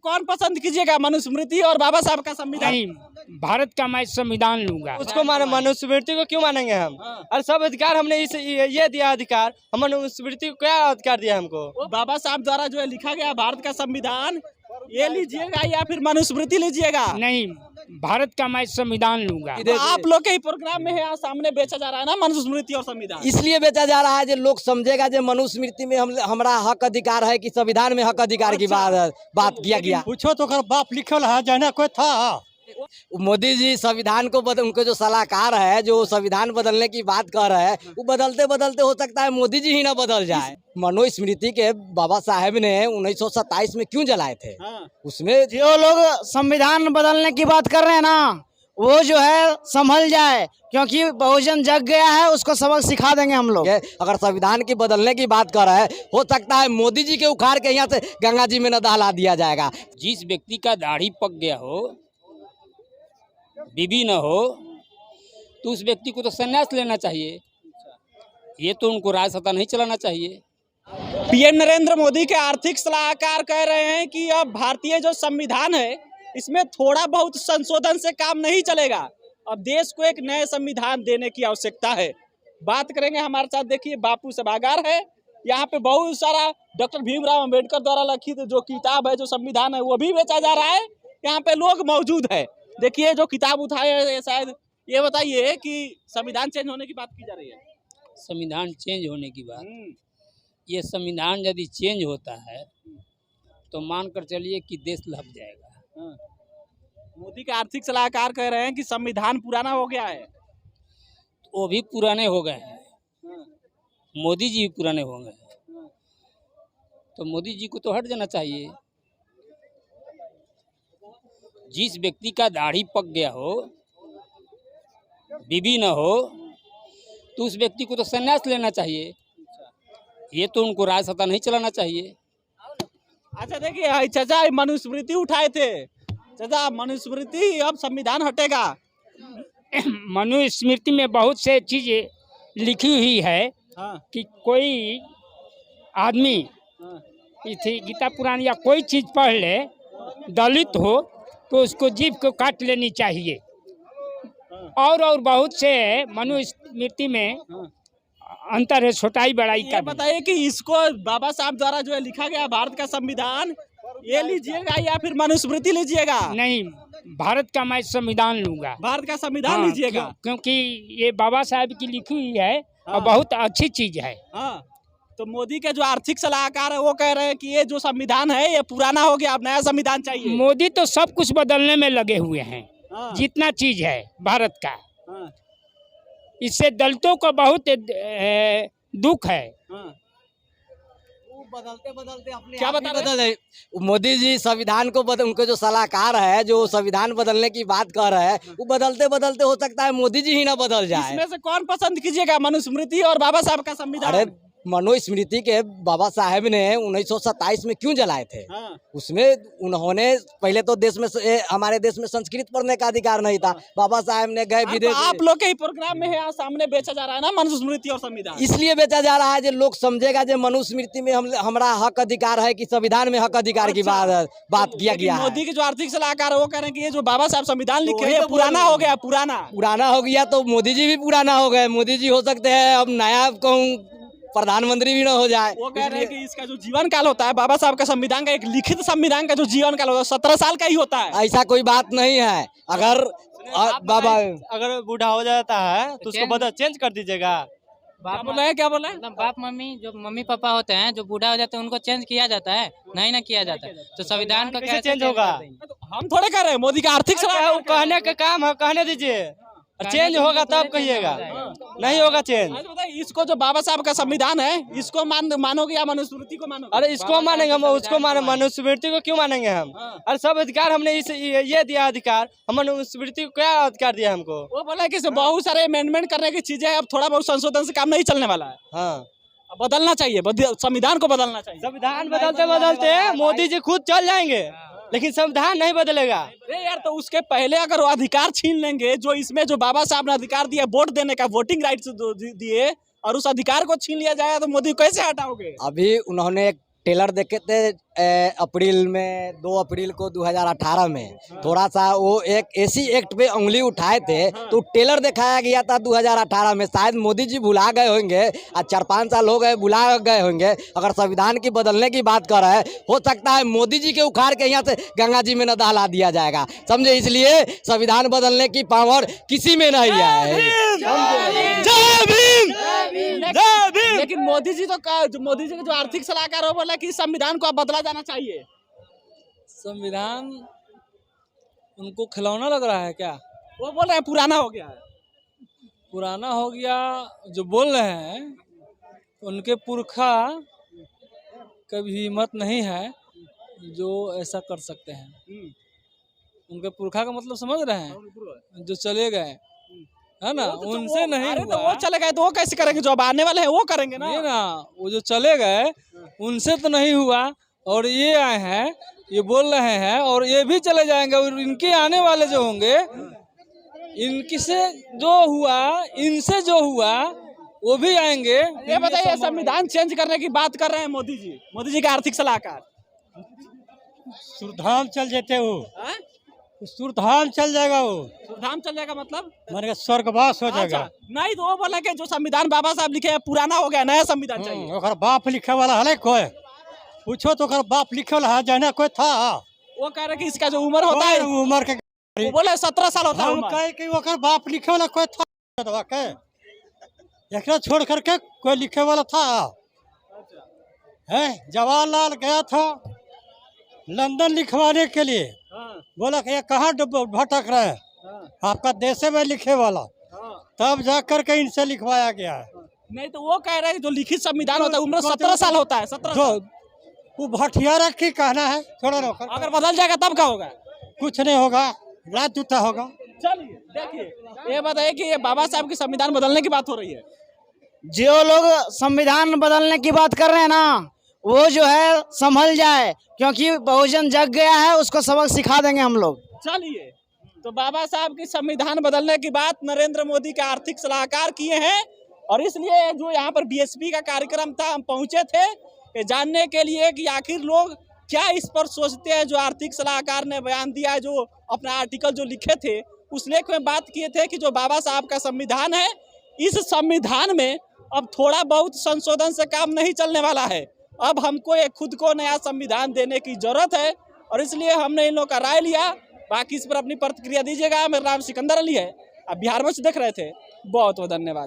कौन पसंद कीजिएगा, मनुस्मृति और बाबा साहब का संविधान? नहीं, भारत का मैं संविधान लूंगा। उसको माने, मनुस्मृति को क्यों मानेंगे हम? और सब अधिकार हमने ये दिया अधिकार, हम मनुस्मृति को क्या अधिकार दिया हमको? वो बाबा साहब द्वारा जो है लिखा गया भारत का संविधान, ये लीजिएगा या फिर मनुस्मृति लीजिएगा? नहीं, भारत का मैं संविधान लूंगा। तो आप लोग के ही प्रोग्राम में है, यहाँ सामने बेचा जा रहा है ना मनुस्मृति और संविधान। इसलिए बेचा जा रहा है जो लोग समझेगा जो मनुस्मृति में हमारा हक अधिकार है कि संविधान में हक अधिकार की बात किया गया। पूछो तो बाप लिखल है, जाना कोई था। मोदी जी संविधान को उनको जो सलाहकार है जो संविधान बदलने की बात कर रहे हैं, वो बदलते बदलते हो सकता है मोदी जी ही ना बदल जाए। मनुस्मृति के बाबा साहेब ने 1927 में क्यों जलाए थे? उसमें जो लोग संविधान बदलने की बात कर रहे हैं ना, वो जो है संभल जाए, क्योंकि बहुजन जग गया है, उसको सबक सिखा देंगे हम लोग। अगर संविधान की बदलने की बात कर रहे हैं, हो सकता है मोदी जी के उखाड़ के यहाँ से गंगा जी में न दहला दिया जाएगा। जिस व्यक्ति का दाढ़ी पक गया हो, बीबी न हो, तो उस व्यक्ति को तो संन्यास लेना चाहिए। ये तो उनको राजसत्ता नहीं चलाना चाहिए। पीएम नरेंद्र मोदी के आर्थिक सलाहकार कह रहे हैं कि अब भारतीय जो संविधान है, इसमें थोड़ा बहुत संशोधन से काम नहीं चलेगा, अब देश को एक नए संविधान देने की आवश्यकता है। बात करेंगे हमारे साथ, देखिए बापू सभागार है, यहाँ पे बहुत सारा डॉक्टर भीमराव अंबेडकर द्वारा लिखित जो किताब है, जो संविधान है, वो भी बेचा जा रहा है। यहाँ पे लोग मौजूद है। देखिए जो किताब उठाए हैं, शायद ये बताइए कि संविधान चेंज होने की बात की जा रही है। संविधान चेंज होने की बात, ये संविधान यदि चेंज होता है तो मानकर चलिए कि देश लग जाएगा। मोदी के आर्थिक सलाहकार कह रहे हैं कि संविधान पुराना हो गया है। वो भी पुराने हो गए हैं, मोदी जी भी पुराने हो गए हैं, तो मोदी जी को तो हट जाना चाहिए। जिस व्यक्ति का दाढ़ी पक गया हो, बीबी न हो, तो उस व्यक्ति को तो संन्यास लेना चाहिए। ये तो उनको राजसत्ता नहीं चलाना चाहिए। अच्छा देखिए चाचा, मनुस्मृति उठाए थे चाचा, मनुस्मृति अब संविधान हटेगा। मनुस्मृति में बहुत से चीजें लिखी हुई है कि कोई आदमी इसे गीता पुराण या कोई चीज पढ़ ले, दलित हो तो उसको जीभ को काट लेनी चाहिए। और बहुत से मनुस्मृति में अंतर है, छोटाई बड़ाई का। बताइए कि इसको बाबा साहब द्वारा जो है लिखा गया भारत का संविधान, ये लीजिएगा या फिर मनुस्मृति लीजिएगा? नहीं, भारत का मैं संविधान लूंगा। भारत का संविधान लीजिएगा? क्योंकि ये बाबा साहब की लिखी हुई है और बहुत अच्छी चीज है। तो मोदी के जो आर्थिक सलाहकार है वो कह रहे हैं कि ये जो संविधान है ये पुराना हो गया, अब नया संविधान चाहिए। मोदी तो सब कुछ बदलने में लगे हुए हैं, जितना चीज है भारत का। इससे दलितों को बहुत दुख है। बदलते बदलते अपने क्या बता रहे हैं? मोदी जी संविधान को उनको जो सलाहकार है जो संविधान बदलने की बात कर रहे हैं, वो बदलते बदलते हो सकता है मोदी जी ही ना बदल जाए। इसमें से कौन पसंद कीजिएगा, मनुस्मृति और बाबा साहब का संविधान? अरे मनुस्मृति के बाबा साहेब ने 1927 में क्यों जलाए थे? उसमें उन्होंने पहले तो देश में हमारे देश में संस्कृत पढ़ने का अधिकार नहीं था। बाबा साहेब ने गए विदेश। आप लोग के ही प्रोग्राम में है, यहाँ सामने बेचा जा रहा है ना मनुस्मृति और संविधान। इसलिए बेचा जा रहा है जो लोग समझेगा जो मनुस्मृति में हमारा हक अधिकार है कि संविधान में हक अधिकार की बात किया गया। मोदी के जो आर्थिक सलाहकार है वो कह रहे हैं कि ये जो बाबा साहब संविधान लिखे हैं पुराना हो गया। पुराना हो गया तो मोदी जी भी पुराना हो गए। मोदी जी हो सकते हैं अब नया कहूँ प्रधानमंत्री भी ना हो जाए। वो कह रहे हैं कि इसका जो जीवन काल होता है, बाबा साहब का संविधान का एक लिखित संविधान का जो जीवन काल होता है 17 साल का ही होता है। ऐसा कोई बात नहीं है। अगर बाबा अगर बूढ़ा हो जाता है तो उसको बदल चेंज कर दीजिएगा। क्या बोला है? मतलब बाप मम्मी जो मम्मी पापा होते हैं जो बूढ़ा हो जाते हैं उनको चेंज किया जाता है? नहीं ना किया जाता है, तो संविधान को कैसे चेंज होगा? हम थोड़े कह रहे हैं, मोदी का आर्थिक सलाहकार कहने का काम है, कहने दीजिए। चेंज होगा तब कहिएगा, नहीं होगा चेंज। इसको जो बाबा साहब का संविधान है इसको मानोगे या मनुस्मृति को मानोगे? अरे इसको मानेंगे हम, उसको माने, मनुस्मृति को क्यों मानेंगे हम? अरे सब अधिकार हमने ये दिया अधिकार, हम मनुस्मृति को क्या अधिकार दिया हमको? वो बोला कि बहुत सारे अमेंडमेंट करने की चीजें, अब थोड़ा बहुत संशोधन से काम नहीं चलने वाला है। हाँ, बदलना चाहिए, संविधान को बदलना चाहिए। संविधान बदलते बदलते मोदी जी खुद चल जाएंगे, लेकिन संविधान नहीं बदलेगा। अरे यार, तो उसके पहले अगर वो अधिकार छीन लेंगे जो इसमें जो बाबा साहब ने अधिकार दिया वोट देने का, वोटिंग राइट्स दिए, और उस अधिकार को छीन लिया जाएगा तो मोदी कैसे हटाओगे? अभी उन्होंने टेलर देखे थे अप्रैल में 2 अप्रैल को 2018 में थोड़ा सा वो एक ऐसी एक्ट पे उंगली उठाए थे तो टेलर दिखाया गया था 2018 में। शायद मोदी जी भुला गए होंगे, आज 4-5 साल हो गए, भुला गए होंगे। अगर संविधान की बदलने की बात कर रहे हैं, हो सकता है मोदी जी के उखाड़ के यहाँ से गंगा जी में न दहला दिया जाएगा, समझे। इसलिए संविधान बदलने की पावर किसी में नहीं है। लेकिन मोदी जी मोदी जी के जो आर्थिक सलाहकार हो बोला कि संविधान को अब बदला जाना चाहिए। संविधान उनको खिलौना लग रहा है क्या? वो बोल रहे हैं पुराना हो गया है। पुराना हो गया जो बोल रहे हैं, उनके पुरखा कभी हिम्मत नहीं है जो ऐसा कर सकते हैं। उनके पुरखा का मतलब समझ रहे हैं, जो चले गए है ना, उनसे नहीं अरे हुआ। तो वो चले गए तो वो कैसे करेंगे? जो अब आने वाले हैं वो करेंगे ना। ये ना, वो जो चले गए उनसे तो नहीं हुआ, और ये आए हैं, ये बोल रहे हैं, और ये भी चले जाएंगे, और इनके आने वाले जो होंगे, इनकी से जो हुआ, इनसे जो हुआ, वो भी आएंगे। ये बताइए, संविधान चेंज करने की बात कर रहे हैं मोदी जी के आर्थिक सलाहकार। सुरधाम चल जाते हो, सुरधाम चल जाएगा, वो सुरधाम चल जाएगा मतलब माने स्वर्गवास हो जाएगा। नहीं तो वो बोला कि जो संविधान बाबा साहब लिखे हैं पुराना हो गया, नया संविधान चाहिए। ओकर बाप लिखे वाला है कोई, पूछो तो ओकर बाप लिखे वाला है, जाने कोई था। वो कह रहे कि इसका जो उम्र होता है, उम्र के वो बोले 17 साल होता है हम उम्र। कहे कि ओकर बाप लिखे वाला कोई था के, एकरा छोड़ करके कोई लिखे वाला था है? जवाहरलाल गया था लंदन लिखवाने के लिए, बोला कि ये कहाँ भटक रहे हैं, आपका देश में लिखे वाला, तब जा करके इनसे लिखवाया गया है। नहीं तो वो कह रहे हैं जो लिखित संविधान होता है उम्र 17 साल होता है। 17 जो वो भटियारा की कहना है, थोड़ा रोक, अगर बदल जाएगा तब क्या होगा? कुछ नहीं होगा, रात जूता होगा। चलिए देखिए, ये बताइए कि ये बाबा साहब की संविधान बदलने की बात हो रही है। जो लोग संविधान बदलने की बात कर रहे हैं ना, वो जो है संभल जाए, क्योंकि बहुजन जग गया है, उसको सबक सिखा देंगे हम लोग। चलिए, तो बाबा साहब की संविधान बदलने की बात नरेंद्र मोदी के आर्थिक सलाहकार किए हैं, और इसलिए जो यहाँ पर बीएसपी का कार्यक्रम था, हम पहुंचे थे ये जानने के लिए कि आखिर लोग क्या इस पर सोचते हैं। जो आर्थिक सलाहकार ने बयान दिया है, जो अपना आर्टिकल जो लिखे थे, उस लेख में बात किए थे कि जो बाबा साहब का संविधान है, इस संविधान में अब थोड़ा बहुत संशोधन से काम नहीं चलने वाला है। अब हमको एक खुद को नया संविधान देने की जरूरत है, और इसलिए हमने इन लोगों का राय लिया। बाकी इस पर अपनी प्रतिक्रिया दीजिएगा। मेरा नाम सिकंदर अली है, आप बिहार में देख रहे थे। बहुत बहुत धन्यवाद।